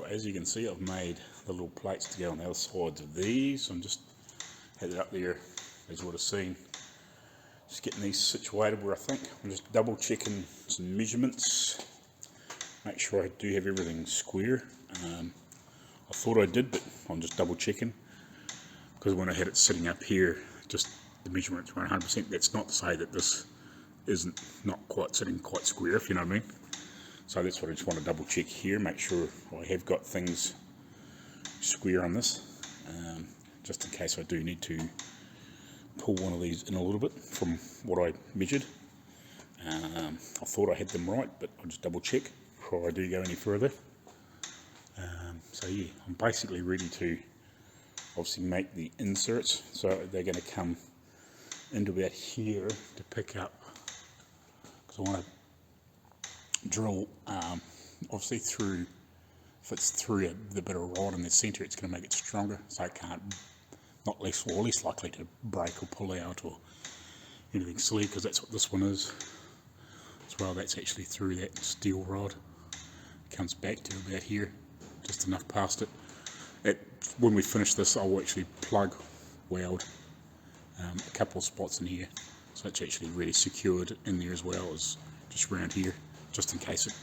as you can see, I've made the little plates to go on the other sides of these. I'm just had it up there, as you would have seen. Just getting these situated where I think. I'm just double checking some measurements. Make sure I do have everything square. I thought I did, but I'm just double checking. Because when I had it sitting up here, just the measurements were 100%. That's not to say that this isn't not quite sitting quite square, if you know what I mean. So that's what I just want to double check here, make sure I have got things square on this, just in case I do need to pull one of these in a little bit from what I measured. I thought I had them right, but I'll just double check before I do go any further. So yeah, I'm basically ready to obviously make the inserts, so they're going to come into about here to pick up, because I want to drill obviously through, if it's through the bit of rod in the centre, it's going to make it stronger, so it can't, not less or less likely to break or pull out or anything silly, because that's what this one is as well. That's actually through that steel rod. It comes back to about here, just enough past it. When we finish this, I'll actually plug weld a couple of spots in here, so it's actually really secured in there as well as just around here, just in case it,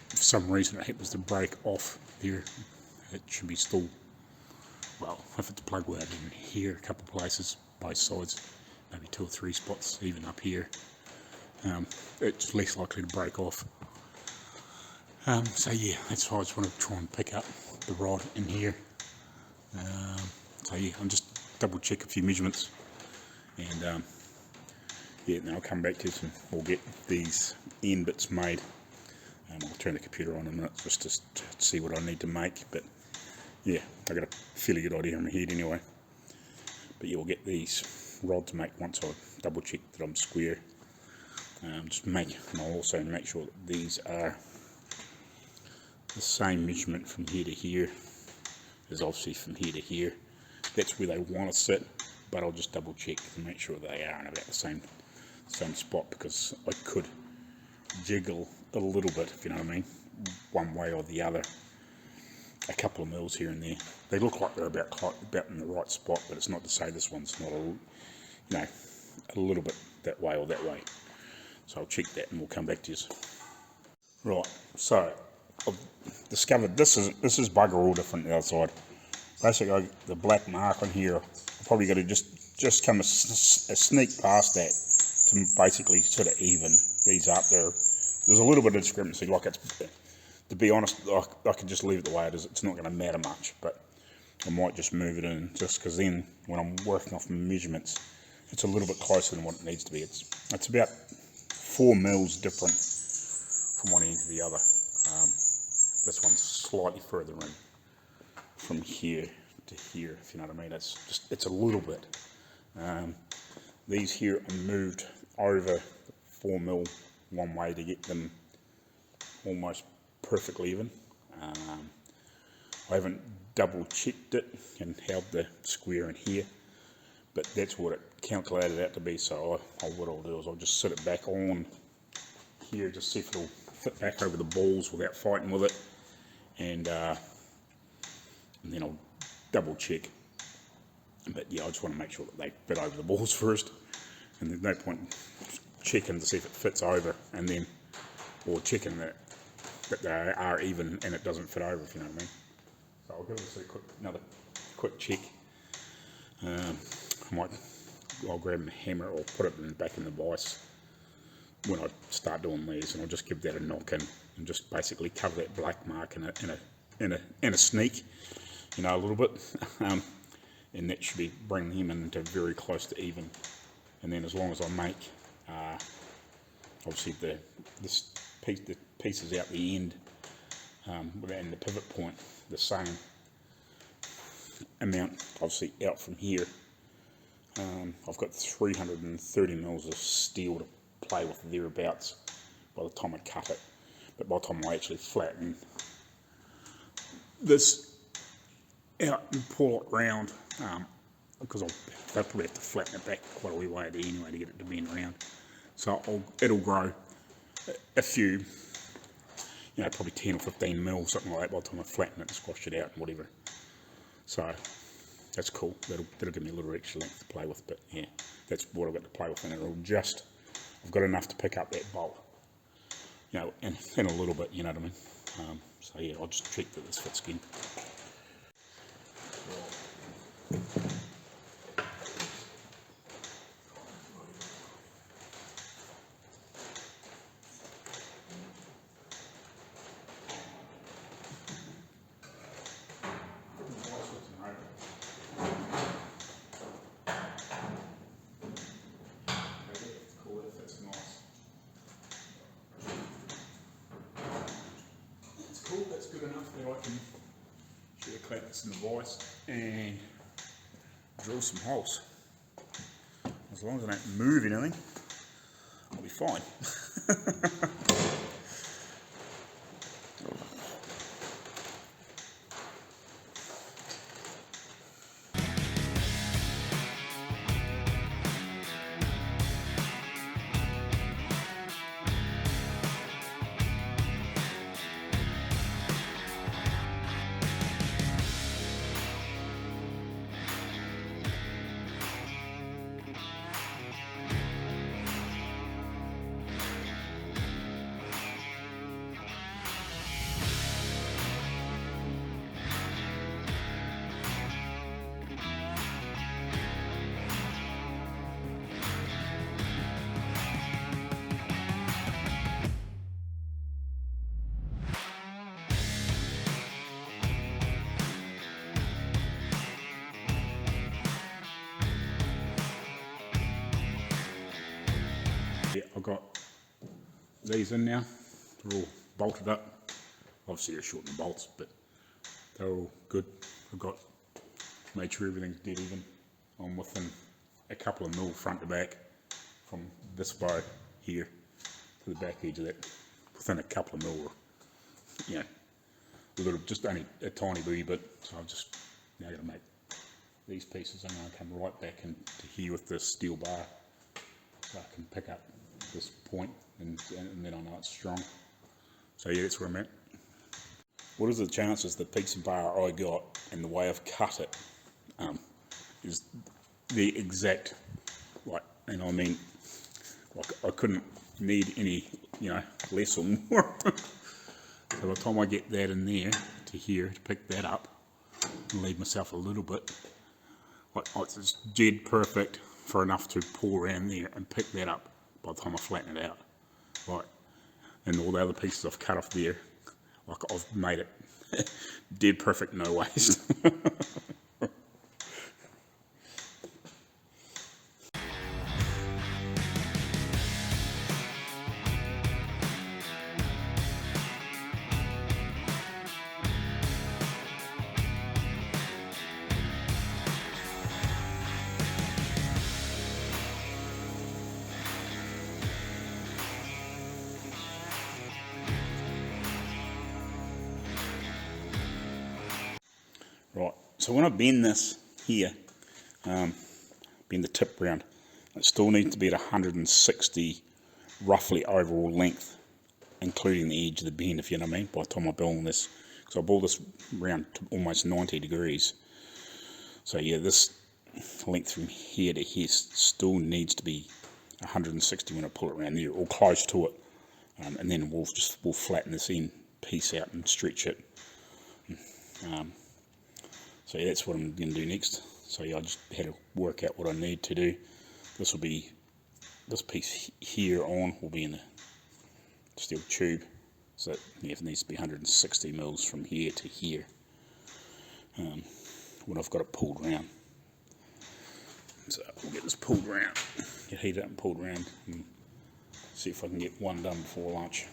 for some reason it happens to break off there. It should be still, well, if it's plug welded in here, a couple of places, both sides, maybe 2 or 3 spots, even up here, it's less likely to break off. So yeah, that's why I just want to try and pick up the rod in here. So yeah, I'm just double check a few measurements, and yeah, then I'll come back to some. We'll get these end bits made. I'll turn the computer on in a minute just to see what I need to make. But yeah, I got a fairly good idea in my head anyway. But yeah, we'll get these rods made once I double check that I'm square. And I'll also make sure that these are the same measurement from here to here as obviously from here to here. That's where they want to sit, but I'll just double check to make sure they are in about the same spot, because I could jiggle a little bit, if you know what I mean, one way or the other, a couple of mils here and there. They look like they're about in the right spot, but it's not to say this one's not a little bit that way or that way. So I'll check that and we'll come back to you. Right, so I've discovered this is bugger all different the other side. Basically, the black mark on here, I've probably got to just come a sneak past that to basically sort of even these up there. There's a little bit of discrepancy, like it's, to be honest, I could just leave it the way it is. It's not going to matter much, but I might just move it in, just because then when I'm working off measurements, it's a little bit closer than what it needs to be. It's about 4 mils different from one end to the other. This one's slightly further in from here to here, if you know what I mean. It's a little bit. These here are moved over 4 mil one way to get them almost perfectly even. I haven't double checked it and held the square in here, but that's what it calculated out to be. So what I'll do is I'll just sit it back on here, just see if it'll fit back over the balls without fighting with it, and then I'll double check. But yeah, I just want to make sure that they fit over the balls first, and there's no point checking to see if it fits over and then, or checking that they are even and it doesn't fit over, if you know what I mean. So I'll give this another quick check. I'll grab a hammer or put it back in the vise when I start doing these, and I'll just give that a knock in and just basically cover that black mark in a sneak, a little bit, and that should be bringing him into very close to even. And then as long as I make obviously the pieces out the end and the pivot point the same amount, obviously out from here. I've got 330 mils of steel to play with thereabouts by the time I cut it, but by the time I actually flatten this out and pull it round, because I'll probably have to flatten it back quite a wee way there anyway to get it to bend round. So it'll grow a few you know, probably 10 or 15 mil, something like that, by the time I flatten it and squash it out and whatever. So that's cool. That'll give me a little extra length to play with. But yeah, that's what I've got to play with, and it'll just, I've got enough to pick up that bolt, you know, and a little bit, you know what I mean. So yeah, I'll just check that this fits again. That's good enough that I can should have clamped this in the vise and drill some holes. As long as I don't move anything, I'll be fine. Yeah, I've got these in now. They're all bolted up. Obviously they're shortened bolts, but they're all good. I've got made sure everything's dead even. I'm within a couple of mil front to back from this bow here to the back edge of that. Within a couple of mil, or, you know, a little, just only a tiny wee bit. So I've just now got to make these pieces. I'm going to come right back into here with this steel bar, so I can pick up this point, and then I know it's strong. So yeah, that's where I'm at. What is the chances the piece of bar I got and the way I've cut it is the exact, like, and I mean, like, I couldn't need any, you know, less or more. So by the time I get that in there to here to pick that up and leave myself a little bit, like, it's dead perfect for enough to pull around there and pick that up by the time I flatten it out. Like, and all the other pieces I've cut off there, like, I've made it dead perfect, no waste. Right, so when I bend this here, bend the tip round, it still needs to be at 160 roughly overall length, including the edge of the bend, if you know what I mean, by the time I build this, because I build this round to almost 90 degrees. So yeah, this length from here to here still needs to be 160 when I pull it around there, or close to it, and then we'll flatten this end piece out and stretch it. So yeah, that's what I'm going to do next. So yeah, I just had to work out what I need to do. This will be, this piece here on will be in the steel tube. So yeah, it needs to be 160 mils from here to here when I've got it pulled round. So we'll get this pulled round, get heated up and pulled round, and see if I can get one done before lunch.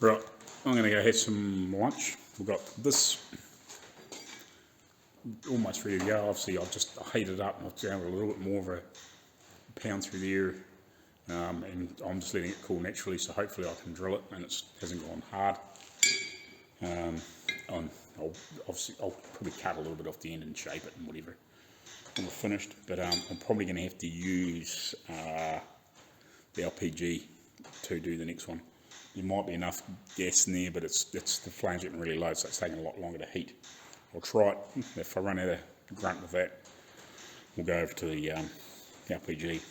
Right, I'm going to go have some lunch. We've got this almost ready to go. Obviously I've just heated up and I've done a little bit more of a pound through there, and I'm just letting it cool naturally, so hopefully I can drill it and it hasn't gone hard. I'll probably cut a little bit off the end and shape it and whatever when we're finished, but I'm probably going to have to use the LPG to do the next one. There might be enough gas in there, but it's the flame's getting really low, so it's taking a lot longer to heat. I'll try it. If I run out of grunt with that, we'll go over to the LPG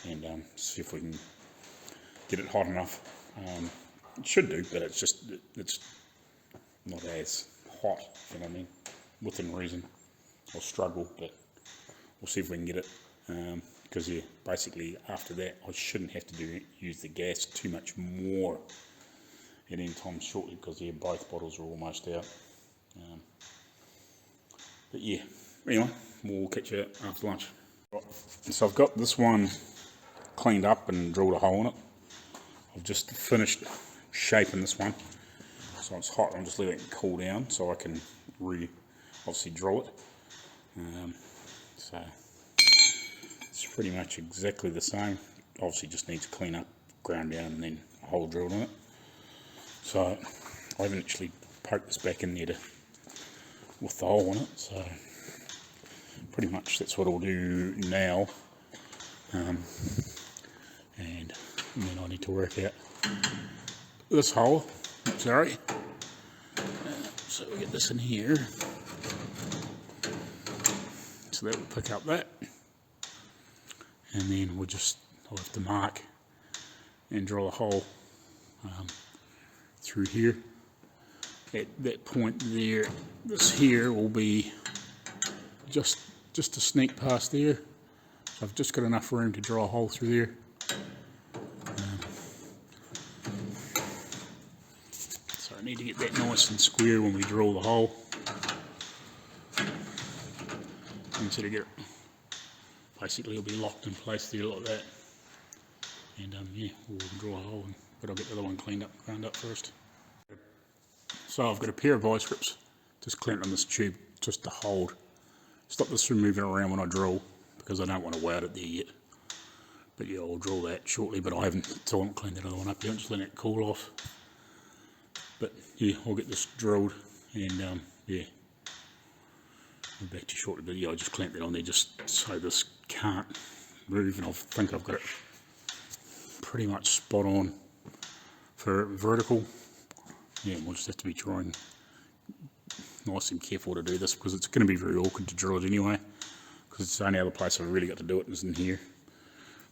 and see if we can get it hot enough. It should do, but it's not as hot, if you know what I mean. Within reason. I'll struggle, but we'll see if we can get it. Because yeah, basically after that I shouldn't have to use the gas too much more at any time shortly, because yeah, both bottles are almost out. But yeah, anyway, we'll catch you after lunch. So I've got this one cleaned up and drilled a hole in it. I've just finished shaping this one, so it's hot. I'm just letting it cool down so I can obviously drill it. So it's pretty much exactly the same. Obviously just needs clean up, ground down, and then a hole drilled in it. So I haven't actually poked this back in there with the hole in it, so pretty much that's what I'll do now. And then I need to work out this hole, sorry. So we get this in here, so that will pick up that, and then I'll have to mark and drill a hole through here. At that point there, this here will be just a sneak past there. So I've just got enough room to draw a hole through there. So I need to get that nice and square when we drill the hole. And so to get it, basically it'll be locked in place there like that. And yeah, we'll draw a hole, but I'll get the other one ground up first. So I've got a pair of vice grips just clamped on this tube just to stop this from moving around when I drill, because I don't want to weld it there yet. But yeah, I'll drill that shortly, but I haven't cleaned that other one up yet. I'm just letting it cool off. But yeah, I'll get this drilled, and yeah, I'll be back to you shortly. But yeah, I just clamped that on there just so this can't move, and I think I've got it pretty much spot on for vertical. Yeah, we'll just have to be trying nice and careful to do this, because it's going to be very awkward to drill it anyway, because it's the only other place I've really got to do it is in here.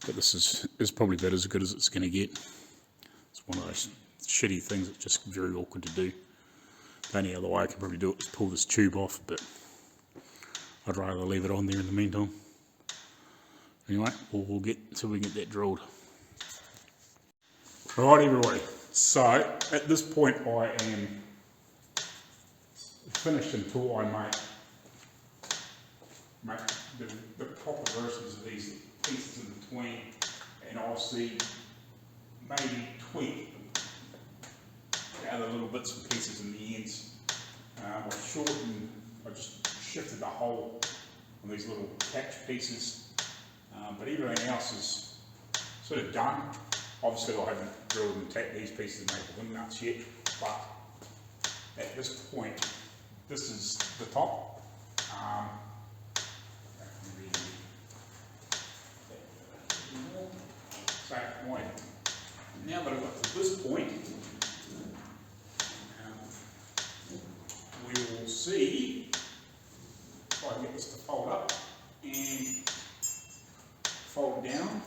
But this is probably about as good as it's going to get. It's one of those shitty things that's just very awkward to do. The only other way I can probably do it is pull this tube off, but I'd rather leave it on there in the meantime. Anyway, we'll get till we get that drilled. Right, everybody. So at this point I am finished until I make the proper versions of these pieces in between, and I'll see maybe tweak the other little bits and pieces in the ends. I just shifted the hole on these little catch pieces, but everything else is sort of done. Obviously I haven't drilled and tacked these pieces and made the wing nuts yet, but at this point, this is the top. So now that I've got to this point, we will see if I can get this to fold up and fold down.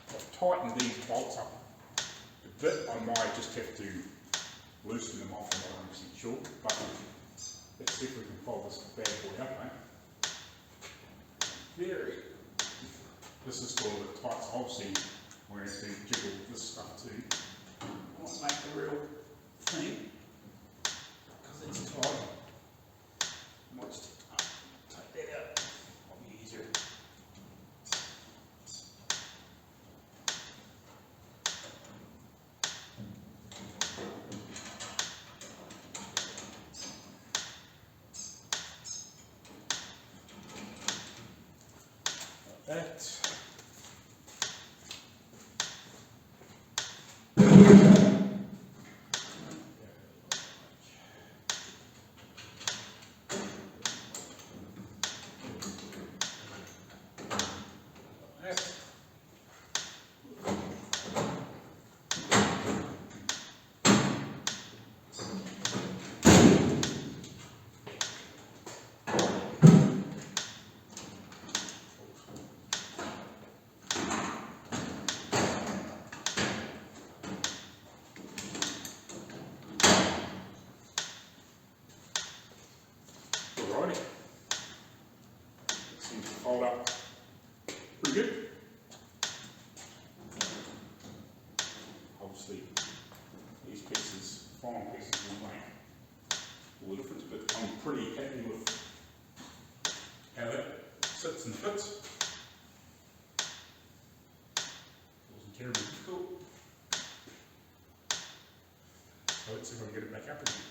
I've tightened these bolts up a bit. I might just have to loosen them off, I'm not 100% sure, but let's see if we can fold this bad boy up, mate. There. This is still a bit tight, so obviously we're going to jiggle this stuff too. I want to make the real thing, because it's tight. I might just take that out, might be easier. that. Alrighty, seems to fold up pretty good. Obviously, these pieces, final pieces will make all the difference, but I'm pretty happy with how that sits and fits. Wasn't terribly difficult. So let's see if I can get it back up again.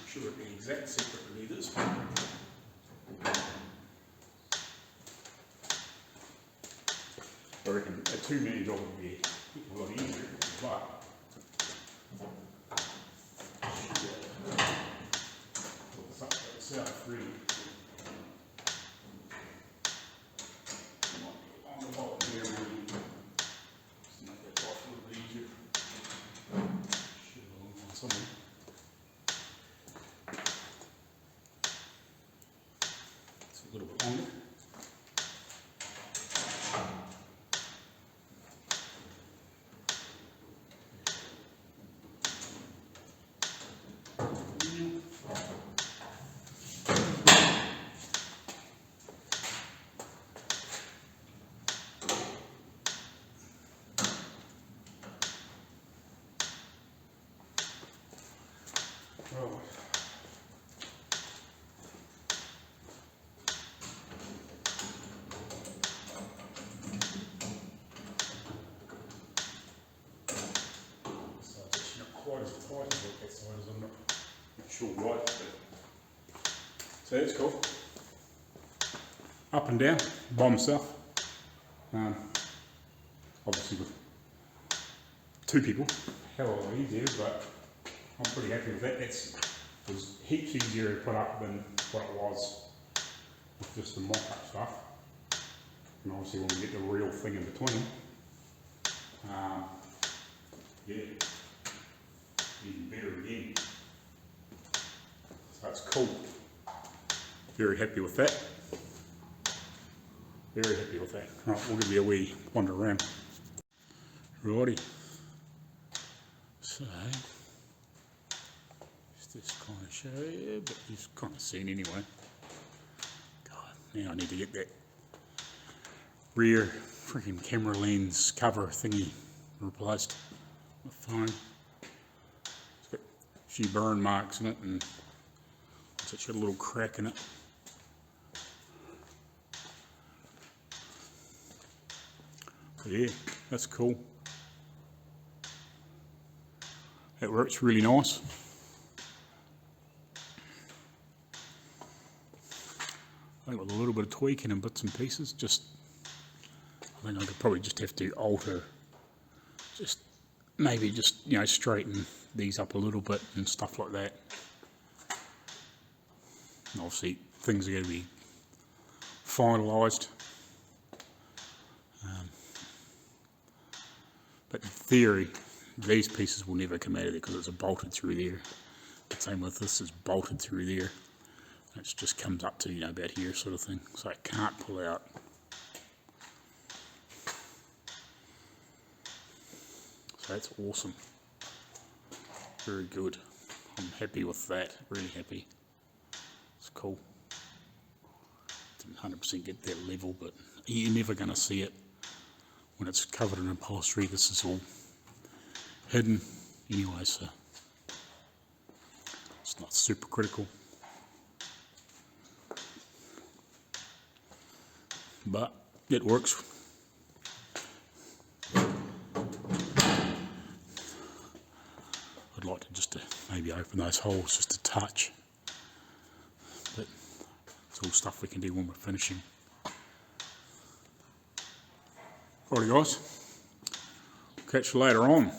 Sure the exact secret to do this. I reckon a 2 minute job would be a lot easier, but it's out free. On the bottom here, maybe just make that off a little bit easier. Should have a little on somewhere. A little bit longer. Oh. Quite as tight as that side as I'm not sure why, but so that's cool. Up and down by myself. Obviously with 2 people, hell of a lot easier, but I'm pretty happy with that. It was heaps easier to put up than what it was with just the mock-up stuff. And obviously when we get the real thing in between, yeah. Even better again. So that's cool. Very happy with that. Very happy with that. Right, we'll give you a wee wander around. Righty. So, just kind of show you, but you've kind of seen anyway. God, now I need to get that rear freaking camera lens cover thingy replaced. My phone. A few burn marks in it and such a little crack in it. But yeah, that's cool. That works really nice. I think with a little bit of tweaking and bits and pieces, I think I could probably just have to alter, maybe you know, straighten these up a little bit and stuff like that. And obviously things are going to be finalised, but in theory these pieces will never come out of there because it's bolted through there. The same with this, is bolted through there. It just comes up to, you know, about here sort of thing, so it can't pull out. So that's awesome. Very good. I'm happy with that, really happy. It's cool. 100% get that level, but you're never going to see it when it's covered in upholstery. This is all hidden anyway, so it's not super critical. But it works. I'd like to just maybe open those holes just a touch, but it's all stuff we can do when we're finishing. Alrighty guys, catch you later on.